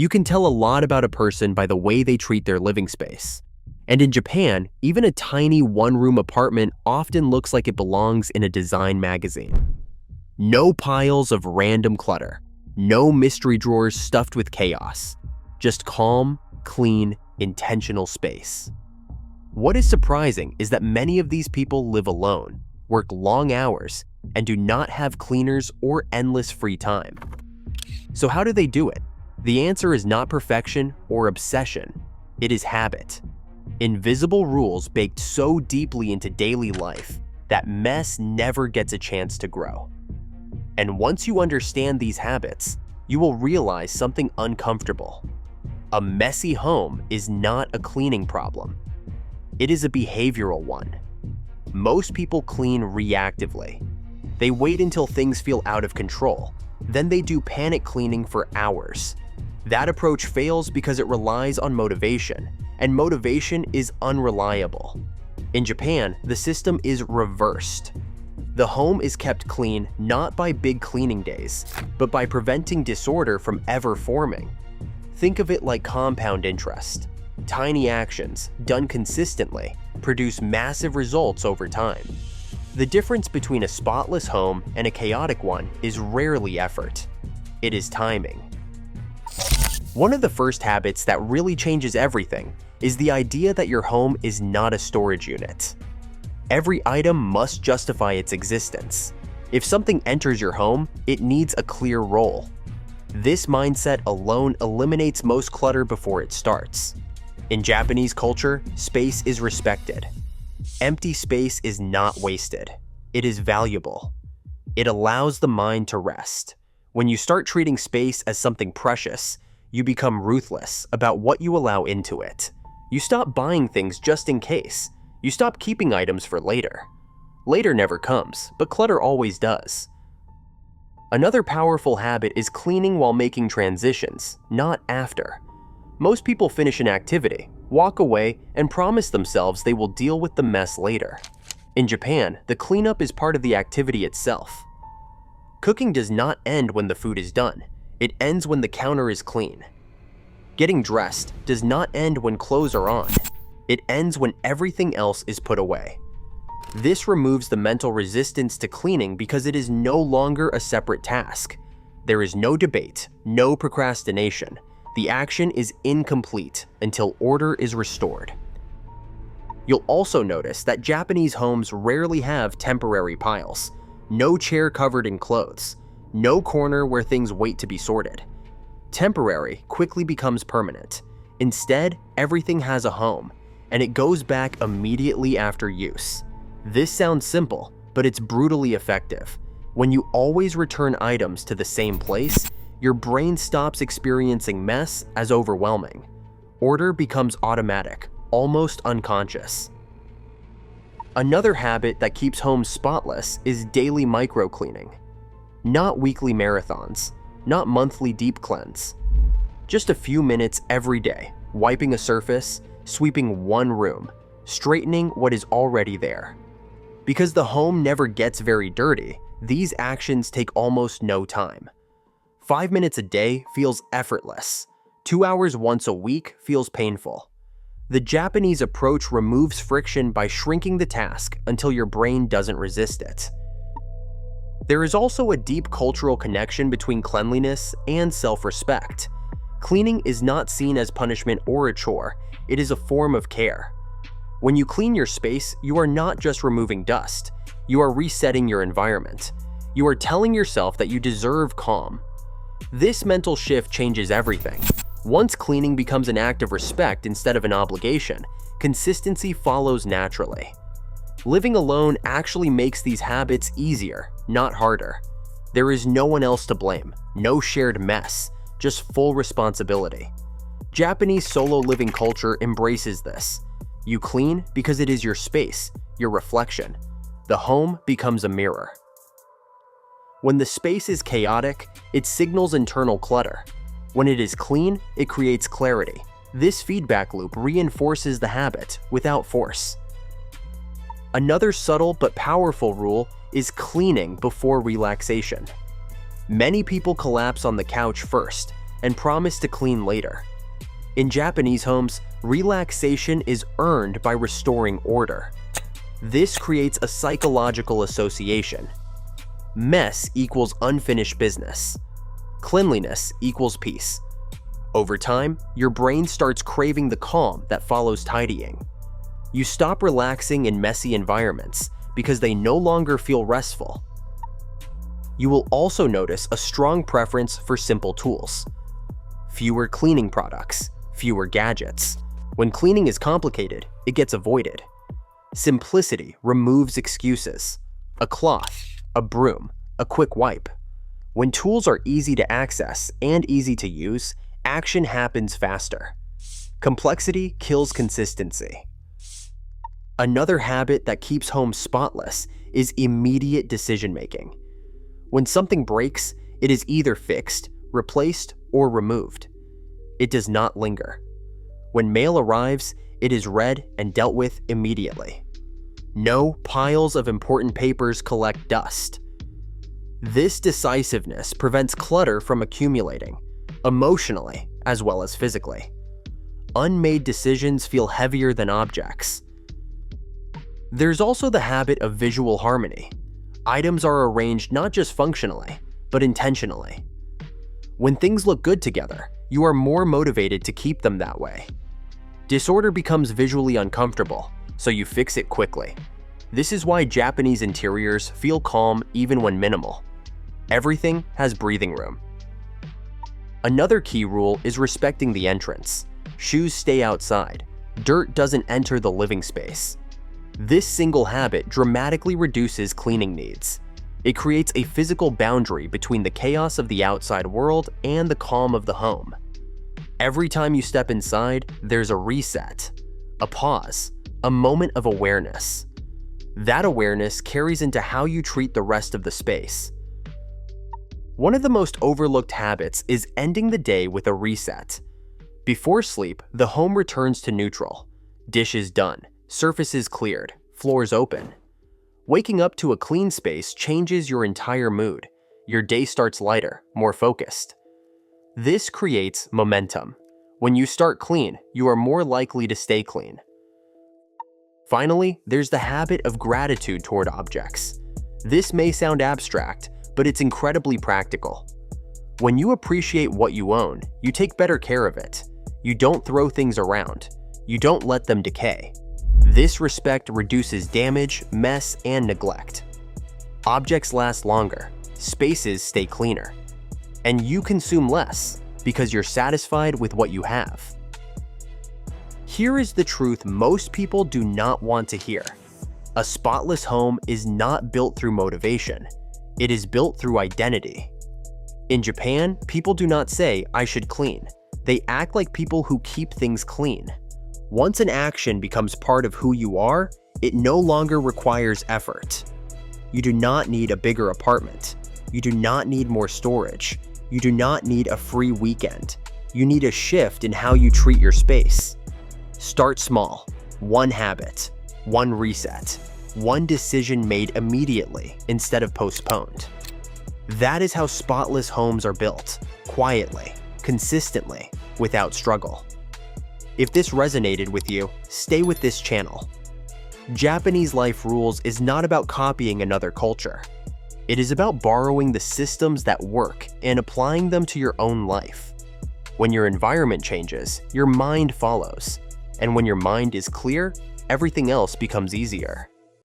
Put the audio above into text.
You can tell a lot about a person by the way they treat their living space. And in Japan, even a tiny one-room apartment often looks like it belongs in a design magazine. No piles of random clutter. No mystery drawers stuffed with chaos. Just calm, clean, intentional space. What is surprising is that many of these people live alone, work long hours, and do not have cleaners or endless free time. So how do they do it? The answer is not perfection or obsession. It is habit. Invisible rules baked so deeply into daily life that mess never gets a chance to grow. And once you understand these habits, you will realize something uncomfortable. A messy home is not a cleaning problem. It is a behavioral one. Most people clean reactively. They wait until things feel out of control. Then they do panic cleaning for hours. That approach fails because it relies on motivation, and motivation is unreliable. In Japan, the system is reversed. The home is kept clean not by big cleaning days, but by preventing disorder from ever forming. Think of it like compound interest. Tiny actions, done consistently, produce massive results over time. The difference between a spotless home and a chaotic one is rarely effort. It is timing. One of the first habits that really changes everything is the idea that your home is not a storage unit. Every item must justify its existence. If something enters your home, it needs a clear role. This mindset alone eliminates most clutter before it starts. In Japanese culture, space is respected. Empty space is not wasted. It is valuable. It allows the mind to rest. When you start treating space as something precious, you become ruthless about what you allow into it. You stop buying things just in case. You stop keeping items for later. Later never comes, but clutter always does. Another powerful habit is cleaning while making transitions, not after. Most people finish an activity, walk away, and promise themselves they will deal with the mess later. In Japan, the cleanup is part of the activity itself. Cooking does not end when the food is done. It ends when the counter is clean. Getting dressed does not end when clothes are on. It ends when everything else is put away. This removes the mental resistance to cleaning because it is no longer a separate task. There is no debate, no procrastination. The action is incomplete until order is restored. You'll also notice that Japanese homes rarely have temporary piles. No chair covered in clothes. No corner where things wait to be sorted. Temporary quickly becomes permanent. Instead, everything has a home, and it goes back immediately after use. This sounds simple, but it's brutally effective. When you always return items to the same place, your brain stops experiencing mess as overwhelming. Order becomes automatic, almost unconscious. Another habit that keeps homes spotless is daily micro-cleaning. Not weekly marathons, not monthly deep cleanse. Just a few minutes every day, wiping a surface, sweeping one room, straightening what is already there. Because the home never gets very dirty, these actions take almost no time. 5 minutes a day feels effortless. 2 hours once a week feels painful. The Japanese approach removes friction by shrinking the task until your brain doesn't resist it. There is also a deep cultural connection between cleanliness and self-respect. Cleaning is not seen as punishment or a chore, it is a form of care. When you clean your space, you are not just removing dust, you are resetting your environment. You are telling yourself that you deserve calm. This mental shift changes everything. Once cleaning becomes an act of respect instead of an obligation, consistency follows naturally. Living alone actually makes these habits easier, not harder. There is no one else to blame, no shared mess, just full responsibility. Japanese solo living culture embraces this. You clean because it is your space, your reflection. The home becomes a mirror. When the space is chaotic, it signals internal clutter. When it is clean, it creates clarity. This feedback loop reinforces the habit without force. Another subtle but powerful rule is cleaning before relaxation. Many people collapse on the couch first, and promise to clean later. In Japanese homes, relaxation is earned by restoring order. This creates a psychological association. Mess equals unfinished business. Cleanliness equals peace. Over time, your brain starts craving the calm that follows tidying. You stop relaxing in messy environments because they no longer feel restful. You will also notice a strong preference for simple tools. Fewer cleaning products, fewer gadgets. When cleaning is complicated, it gets avoided. Simplicity removes excuses. A cloth, a broom, a quick wipe. When tools are easy to access and easy to use, action happens faster. Complexity kills consistency. Another habit that keeps homes spotless is immediate decision-making. When something breaks, it is either fixed, replaced, or removed. It does not linger. When mail arrives, it is read and dealt with immediately. No piles of important papers collect dust. This decisiveness prevents clutter from accumulating, emotionally as well as physically. Unmade decisions feel heavier than objects. There's also the habit of visual harmony. Items are arranged not just functionally, but intentionally. When things look good together, you are more motivated to keep them that way. Disorder becomes visually uncomfortable, so you fix it quickly. This is why Japanese interiors feel calm even when minimal. Everything has breathing room. Another key rule is respecting the entrance. Shoes stay outside. Dirt doesn't enter the living space. This single habit dramatically reduces cleaning needs. It creates a physical boundary between the chaos of the outside world and the calm of the home. Every time you step inside, there's a reset, a pause, a moment of awareness. That awareness carries into how you treat the rest of the space. One of the most overlooked habits is ending the day with a reset. Before sleep, the home returns to neutral. Dishes done, surfaces cleared, floors open. Waking up to a clean space changes your entire mood. Your day starts lighter, more focused. This creates momentum. When you start clean, you are more likely to stay clean. Finally, there's the habit of gratitude toward objects. This may sound abstract, but it's incredibly practical. When you appreciate what you own, you take better care of it. You don't throw things around. You don't let them decay. This respect reduces damage, mess, and neglect. Objects last longer, spaces stay cleaner, and you consume less because you're satisfied with what you have. Here is the truth most people do not want to hear. A spotless home is not built through motivation. It is built through identity. In Japan, people do not say, "I should clean." They act like people who keep things clean. Once an action becomes part of who you are, it no longer requires effort. You do not need a bigger apartment. You do not need more storage. You do not need a free weekend. You need a shift in how you treat your space. Start small. One habit, one reset, one decision made immediately instead of postponed. That is how spotless homes are built, quietly, consistently, without struggle. If this resonated with you, stay with this channel. Japanese Life Rules is not about copying another culture. It is about borrowing the systems that work and applying them to your own life. When your environment changes, your mind follows. And when your mind is clear, everything else becomes easier.